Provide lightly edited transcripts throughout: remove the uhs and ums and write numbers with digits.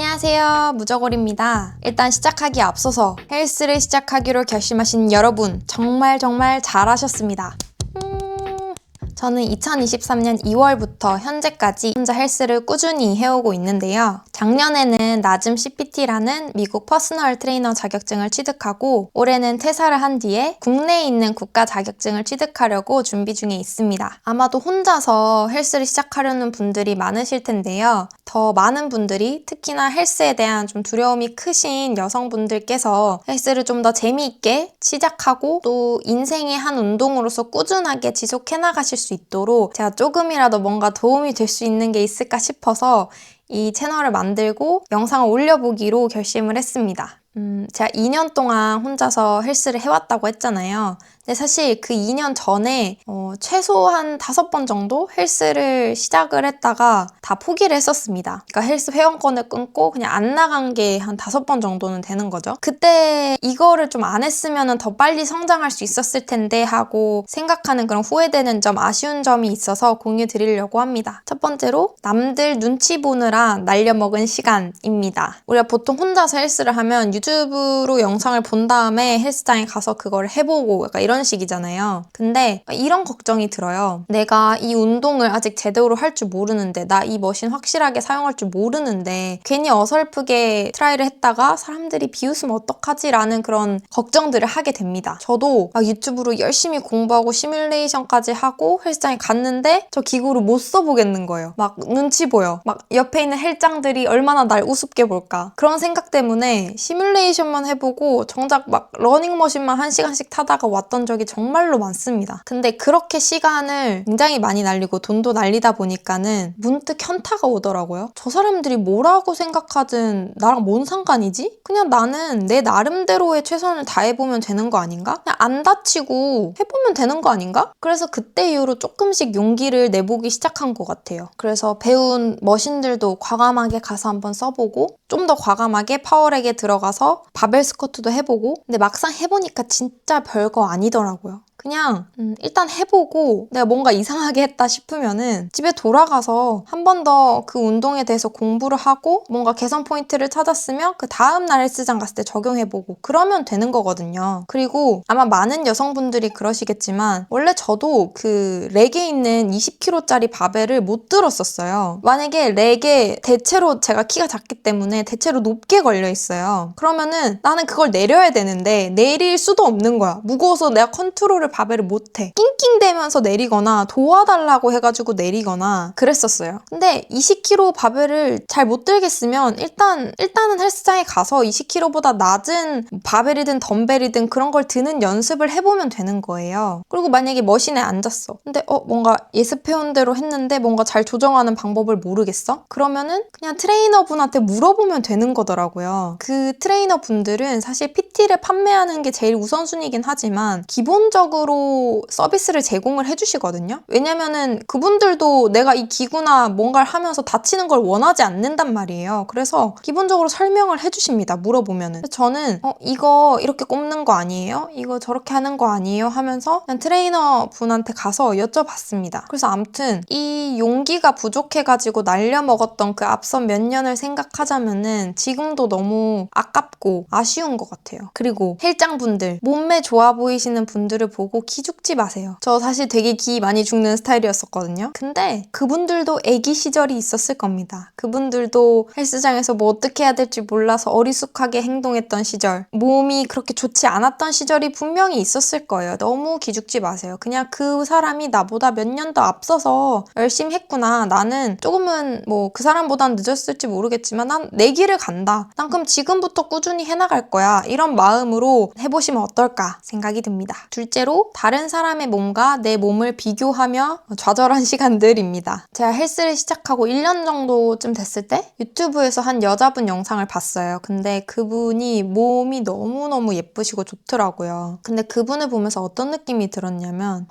안녕하세요, 무저골입니다. 일단 시작하기에 앞서서 헬스를 시작하기로 결심하신 여러분 정말 잘하셨습니다. 저는 2023년 2월부터 현재까지 혼자 헬스를 꾸준히 해오고 있는데요. 작년에는 나즘 CPT라는 미국 퍼스널 트레이너 자격증을 취득하고 올해는 퇴사를 한 뒤에 국내에 있는 국가 자격증을 취득하려고 준비 중에 있습니다. 아마도 혼자서 헬스를 시작하려는 분들이 많으실 텐데요. 더 많은 분들이 특히나 헬스에 대한 좀 두려움이 크신 여성분들께서 헬스를 좀 더 재미있게 시작하고 또 인생의 한 운동으로서 꾸준하게 지속해 나가실 수 있도록 제가 조금이라도 뭔가 도움이 될 수 있는 게 있을까 싶어서 이 채널을 만들고 영상을 올려보기로 결심을 했습니다. 제가 2년 동안 혼자서 헬스를 해왔다고 했잖아요. 근데 사실 그 2년 전에 최소한 5번 정도 헬스를 시작을 했다가 다 포기를 했었습니다. 그러니까 헬스 회원권을 끊고 그냥 안 나간 게 한 5번 정도는 되는 거죠. 그때 이거를 좀 안 했으면 더 빨리 성장할 수 있었을 텐데 하고 생각하는 그런 후회되는 점, 아쉬운 점이 있어서 공유 드리려고 합니다. 첫 번째로 남들 눈치 보느라 날려먹은 시간입니다. 우리가 보통 혼자서 헬스를 하면 유튜브로 영상을 본 다음에 헬스장에 가서 그걸 해보고 약간 이런 식이잖아요. 근데 이런 걱정이 들어요. 내가 이 운동을 아직 제대로 할 줄 모르는데, 나 이 머신 확실하게 사용할 줄 모르는데 괜히 어설프게 트라이를 했다가 사람들이 비웃으면 어떡하지? 라는 그런 걱정들을 하게 됩니다. 저도 막 유튜브로 열심히 공부하고 시뮬레이션까지 하고 헬스장에 갔는데 저 기구를 못 써보겠는 거예요. 막 눈치 보여. 막 옆에 있는 헬장들이 얼마나 날 우습게 볼까. 그런 생각 때문에 시뮬레이션만 해보고 정작 막 러닝머신만 1시간씩 타다가 왔던 적이 정말로 많습니다. 근데 그렇게 시간을 굉장히 많이 날리고 돈도 날리다 보니까는 문득 현타가 오더라고요. 저 사람들이 뭐라고 생각하든 나랑 뭔 상관이지? 그냥 나는 내 나름대로의 최선을 다해보면 되는 거 아닌가? 그냥 안 다치고 해보면 되는 거 아닌가? 그래서 그때 이후로 조금씩 용기를 내보기 시작한 것 같아요. 그래서 배운 머신들도 과감하게 가서 한번 써보고 좀 더 과감하게 파워렉에 들어가서 바벨 스쿼트도 해보고 근데 막상 해보니까 진짜 별거 아니더라고요. 그냥 일단 해보고 내가 뭔가 이상하게 했다 싶으면은 집에 돌아가서 한 번 더 그 운동에 대해서 공부를 하고 뭔가 개선 포인트를 찾았으면 그 다음날 헬스장 갔을 때 적용해보고 그러면 되는 거거든요. 그리고 아마 많은 여성분들이 그러시겠지만 원래 저도 그 렉에 있는 20kg짜리 바벨을 못 들었었어요. 만약에 렉에 대체로 제가 키가 작기 때문에 대체로 높게 걸려 있어요. 그러면은 나는 그걸 내려야 되는데 내릴 수도 없는 거야. 무거워서 내가 컨트롤을 바벨을 못해. 낑낑대면서 내리거나 도와달라고 해가지고 내리거나 그랬었어요. 근데 20kg 바벨을 잘 못 들겠으면 일단은 헬스장에 가서 20kg보다 낮은 바벨이든 덤벨이든 그런 걸 드는 연습을 해보면 되는 거예요. 그리고 만약에 머신에 앉았어. 근데 뭔가 예습해온 대로 했는데 뭔가 잘 조정하는 방법을 모르겠어? 그러면은 그냥 트레이너분한테 물어보면 되는 거더라고요. 그 트레이너분들은 사실 PT를 판매하는 게 제일 우선순위긴 하지만 기본적으로 서비스를 제공을 해주시거든요. 왜냐면은 그분들도 내가 이 기구나 뭔가를 하면서 다치는 걸 원하지 않는단 말이에요. 그래서 기본적으로 설명을 해주십니다. 물어보면은. 저는 이거 이렇게 꼽는 거 아니에요? 이거 저렇게 하는 거 아니에요? 하면서 그냥 트레이너 분한테 가서 여쭤봤습니다. 그래서 아무튼 이 용기가 부족해가지고 날려먹었던 그 앞선 몇 년을 생각하자면은 지금도 너무 아깝고 아쉬운 것 같아요. 그리고 헬장분들, 몸매 좋아 보이시는 분들을 보고 기죽지 마세요. 저 사실 되게 기 많이 죽는 스타일이었었거든요. 근데 그분들도 애기 시절이 있었을 겁니다. 그분들도 헬스장에서 뭐 어떻게 해야 될지 몰라서 어리숙하게 행동했던 시절, 몸이 그렇게 좋지 않았던 시절이 분명히 있었을 거예요. 너무 기죽지 마세요. 그냥 그 사람이 나보다 몇 년 더 앞서서 열심히 했구나. 나는 조금은 뭐 그 사람보단 늦었을지 모르겠지만 난 내 길을 간다. 난 그럼 지금부터 꾸준히 해나갈 거야. 이런 마음으로 해보시면 어떨까 생각이 듭니다. 둘째로 다른 사람의 몸과 내 몸을 비교하며 좌절한 시간들입니다. 제가 헬스를 시작하고 1년 정도쯤 됐을 때 유튜브에서 한 여자분 영상을 봤어요. 근데 그분이 몸이 너무너무 예쁘시고 좋더라고요. 근데 그분을 보면서 어떤 느낌이 들었냐면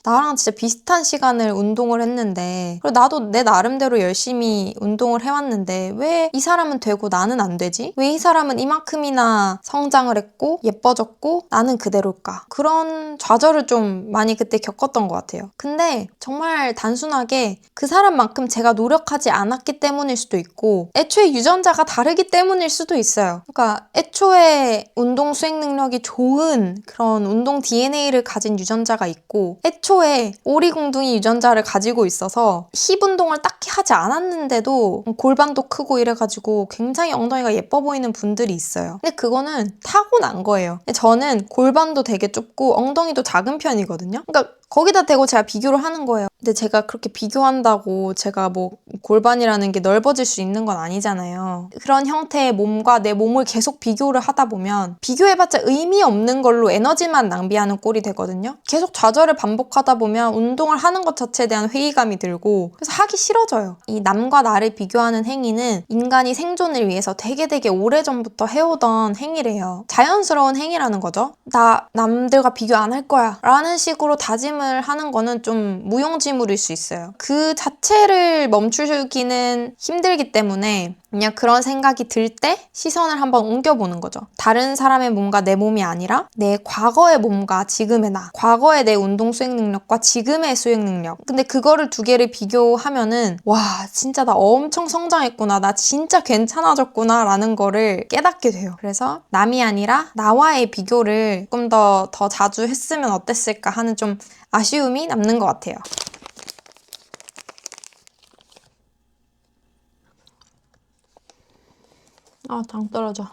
나랑 진짜 비슷한 시간을 운동을 했는데 그리고 나도 내 나름대로 열심히 운동을 해왔는데 왜 이 사람은 되고 나는 안 되지? 왜 이 사람은 이만큼이나 성장을 했고 예뻐졌고 나는 그대로일까? 그런 그런 좌절을 좀 많이 그때 겪었던 것 같아요. 근데 정말 단순하게 그 사람만큼 제가 노력하지 않았기 때문일 수도 있고 애초에 유전자가 다르기 때문일 수도 있어요. 그러니까 애초에 운동 수행 능력이 좋은 그런 운동 DNA를 가진 유전자가 있고 애초에 오리궁둥이 유전자를 가지고 있어서 힙 운동을 딱히 하지 않았는데도 골반도 크고 이래가지고 굉장히 엉덩이가 예뻐 보이는 분들이 있어요. 근데 그거는 타고난 거예요. 근데 저는 골반도 되게 좁고 엉덩이도 작은 편이거든요. 그러니까 거기다 대고 제가 비교를 하는 거예요. 근데 제가 그렇게 비교한다고 제가 뭐 골반이라는 게 넓어질 수 있는 건 아니잖아요. 그런 형태의 몸과 내 몸을 계속 비교를 하다 보면 비교해봤자 의미 없는 걸로 에너지만 낭비하는 꼴이 되거든요. 계속 좌절을 반복하다 보면 운동을 하는 것 자체에 대한 회의감이 들고 그래서 하기 싫어져요. 이 남과 나를 비교하는 행위는 인간이 생존을 위해서 되게 오래전부터 해오던 행위래요. 자연스러운 행위라는 거죠. 나 남들과 비교 안 할 거야 라는 식으로 다짐을 하는 거는 좀 무용지물일 수 있어요. 그 자체를 멈추기는 힘들기 때문에 그냥 그런 생각이 들 때 시선을 한번 옮겨보는 거죠. 다른 사람의 몸과 내 몸이 아니라 내 과거의 몸과 지금의 나, 과거의 내 운동 수행 능력과 지금의 수행 능력. 근데 그거를 두 개를 비교하면은 와 진짜 나 엄청 성장했구나, 나 진짜 괜찮아졌구나 라는 거를 깨닫게 돼요. 그래서 남이 아니라 나와의 비교를 조금 더 자주 했으면 어땠을까 하는 좀 아쉬움이 남는 것 같아요. 아, 당 떨어져.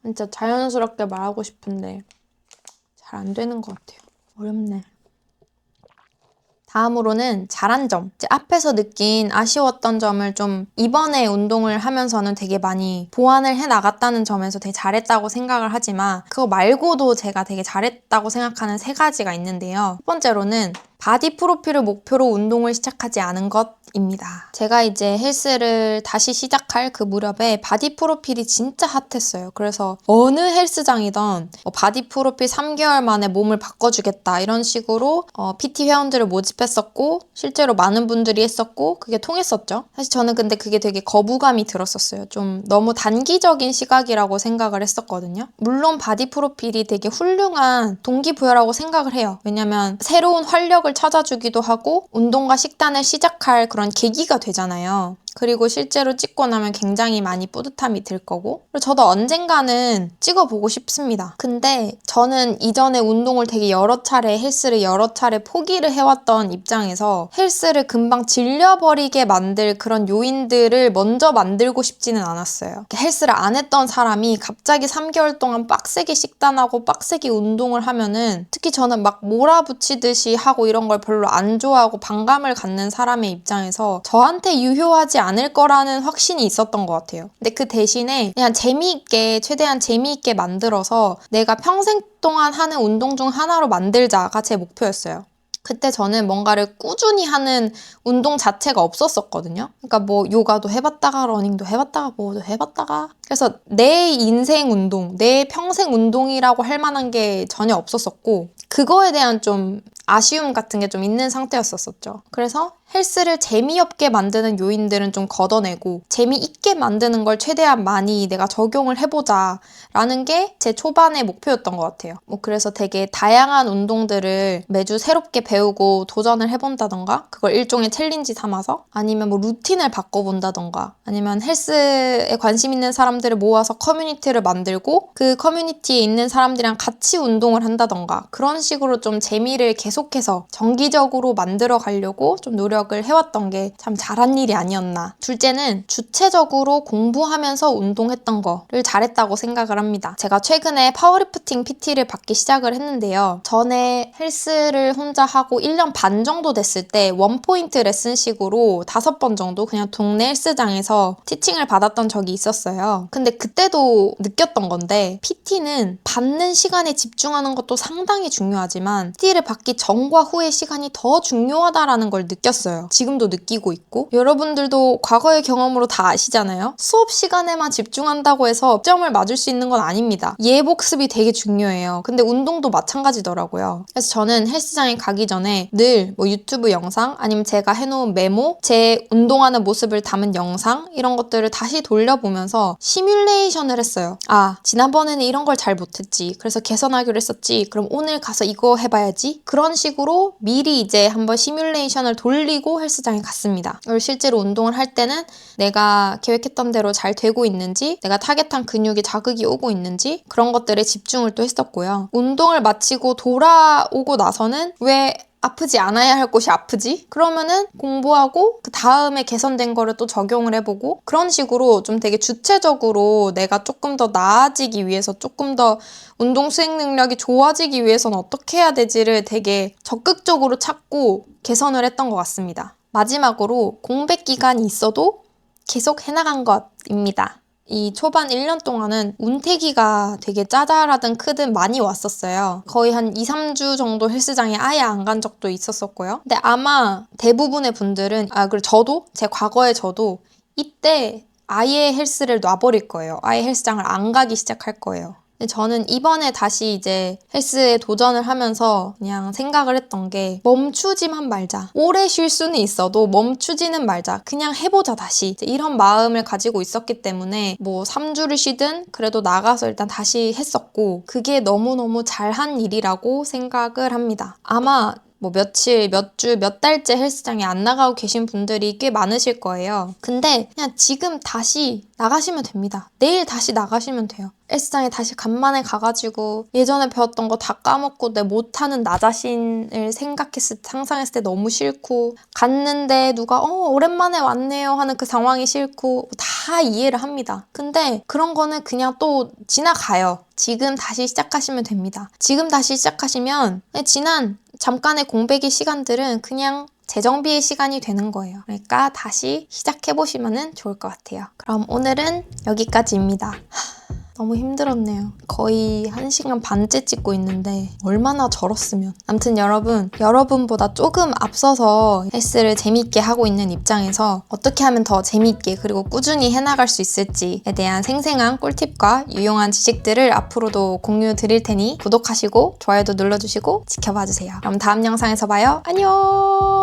진짜 자연스럽게 말하고 싶은데 잘 안 되는 것 같아요. 어렵네. 다음으로는 잘한 점. 이제 앞에서 느낀 아쉬웠던 점을 좀 이번에 운동을 하면서는 되게 많이 보완을 해 나갔다는 점에서 되게 잘했다고 생각을 하지만 그거 말고도 제가 되게 잘했다고 생각하는 3가지가 있는데요. 첫 번째로는 바디 프로필을 목표로 운동을 시작하지 않은 것입니다. 제가 이제 헬스를 다시 시작할 그 무렵에 바디 프로필이 진짜 핫했어요. 그래서 어느 헬스장이든 바디 프로필 3개월 만에 몸을 바꿔주겠다 이런 식으로 PT 회원들을 모집했었고 실제로 많은 분들이 했었고 그게 통했었죠. 사실 저는 근데 그게 되게 거부감이 들었었어요. 좀 너무 단기적인 시각이라고 생각을 했었거든요. 물론 바디 프로필이 되게 훌륭한 동기부여라고 생각을 해요. 왜냐면 새로운 활력을 찾아주기도 하고 운동과 식단을 시작할 그런 계기가 되잖아요. 그리고 실제로 찍고 나면 굉장히 많이 뿌듯함이 들 거고 그리고 저도 언젠가는 찍어보고 싶습니다. 근데 저는 이전에 운동을 되게 여러 차례 헬스를 여러 차례 포기를 해왔던 입장에서 헬스를 금방 질려버리게 만들 그런 요인들을 먼저 만들고 싶지는 않았어요. 헬스를 안 했던 사람이 갑자기 3개월 동안 빡세게 식단하고 빡세게 운동을 하면은 특히 저는 막 몰아붙이듯이 하고 이런 걸 별로 안 좋아하고 반감을 갖는 사람의 입장에서 저한테 유효하지 않을 거라는 확신이 있었던 것 같아요. 근데 그 대신에 그냥 재미있게 최대한 재미있게 만들어서 내가 평생 동안 하는 운동 중 하나로 만들자가 제 목표였어요. 그때 저는 뭔가를 꾸준히 하는 운동 자체가 없었었거든요. 그러니까 뭐 요가도 해봤다가 러닝도 해봤다가 뭐도 해봤다가 그래서 내 인생 운동, 내 평생 운동이라고 할 만한 게 전혀 없었었고 그거에 대한 좀 아쉬움 같은 게 좀 있는 상태였었죠. 그래서 헬스를 재미없게 만드는 요인들은 좀 걷어내고 재미있게 만드는 걸 최대한 많이 내가 적용을 해보자 라는 게 제 초반의 목표였던 것 같아요. 뭐 그래서 되게 다양한 운동들을 매주 새롭게 배우고 도전을 해본다던가 그걸 일종의 챌린지 삼아서 아니면 뭐 루틴을 바꿔본다던가 아니면 헬스에 관심 있는 사람들을 모아서 커뮤니티를 만들고 그 커뮤니티에 있는 사람들이랑 같이 운동을 한다던가 그런 식으로 좀 재미를 계속해서 정기적으로 만들어 가려고 좀 노력을 해왔던 게 참 잘한 일이 아니었나. 둘째는 주체적으로 공부하면서 운동했던 거를 잘했다고 생각을 합니다. 제가 최근에 파워리프팅 PT를 받기 시작을 했는데요. 전에 헬스를 혼자 하고 1년 반 정도 됐을 때 원포인트 레슨식으로 5번 정도 그냥 동네 헬스장에서 티칭을 받았던 적이 있었어요. 근데 그때도 느꼈던 건데 PT는 받는 시간에 집중하는 것도 상당히 중요하지만 PT를 받기 전과 후의 시간이 더 중요하다라는 걸 느꼈어요. 지금도 느끼고 있고 여러분들도 과거의 경험으로 다 아시잖아요. 수업 시간에만 집중한다고 해서 점을 맞을 수 있는 건 아닙니다. 예복습이 되게 중요해요. 근데 운동도 마찬가지더라고요. 그래서 저는 헬스장에 가기 전에 늘 뭐 유튜브 영상 아니면 제가 해놓은 메모, 제 운동하는 모습을 담은 영상 이런 것들을 다시 돌려보면서 시뮬레이션을 했어요. 아, 지난번에는 이런 걸 잘 못했지. 그래서 개선하기로 했었지. 그럼 오늘 가서 이거 해봐야지. 그런 식으로 미리 이제 한번 시뮬레이션을 돌리고 헬스장에 갔습니다. 그리고 실제로 운동을 할 때는 내가 계획했던 대로 잘 되고 있는지, 내가 타겟한 근육에 자극이 오고 있는지 그런 것들에 집중을 또 했었고요. 운동을 마치고 돌아오고 나서는 왜 아프지 않아야 할 곳이 아프지? 그러면은 공부하고 그 다음에 개선된 거를 또 적용을 해보고 그런 식으로 좀 되게 주체적으로 내가 조금 더 나아지기 위해서 조금 더 운동 수행 능력이 좋아지기 위해서는 어떻게 해야 되지를 되게 적극적으로 찾고 개선을 했던 것 같습니다. 마지막으로 공백 기간이 있어도 계속 해나간 것입니다. 이 초반 1년 동안은 운태기가 되게 짜잘하든 크든 많이 왔었어요. 거의 한 2, 3주 정도 헬스장에 아예 안 간 적도 있었었고요. 근데 아마 대부분의 분들은, 그리고 저도, 제 과거의 저도 이때 아예 헬스를 놔버릴 거예요. 아예 헬스장을 안 가기 시작할 거예요. 근데 저는 이번에 다시 이제 헬스에 도전을 하면서 그냥 생각을 했던 게 멈추지만 말자. 오래 쉴 수는 있어도 멈추지는 말자. 그냥 해보자 다시. 이런 마음을 가지고 있었기 때문에 뭐 3주를 쉬든 그래도 나가서 일단 다시 했었고 그게 너무너무 잘한 일이라고 생각을 합니다. 아마 뭐 며칠, 몇 주, 몇 달째 헬스장에 안 나가고 계신 분들이 꽤 많으실 거예요. 근데 그냥 지금 다시 나가시면 됩니다. 내일 다시 나가시면 돼요. 헬스장에 다시 간만에 가가지고 예전에 배웠던 거 다 까먹고 내 못하는 나 자신을 생각했을 때, 상상했을 때 너무 싫고 갔는데 누가 오랜만에 왔네요 하는 그 상황이 싫고 다 이해를 합니다. 근데 그런 거는 그냥 또 지나가요. 지금 다시 시작하시면 됩니다. 지금 다시 시작하시면 지난 잠깐의 공백의 시간들은 그냥 재정비의 시간이 되는 거예요. 그러니까 다시 시작해보시면 좋을 것 같아요. 그럼 오늘은 여기까지입니다. 너무 힘들었네요. 거의 1시간 반째 찍고 있는데 얼마나 절었으면. 아무튼 여러분보다 조금 앞서서 헬스를 재미있게 하고 있는 입장에서 어떻게 하면 더 재미있게 그리고 꾸준히 해나갈 수 있을지에 대한 생생한 꿀팁과 유용한 지식들을 앞으로도 공유 드릴 테니 구독하시고 좋아요도 눌러주시고 지켜봐주세요. 그럼 다음 영상에서 봐요. 안녕!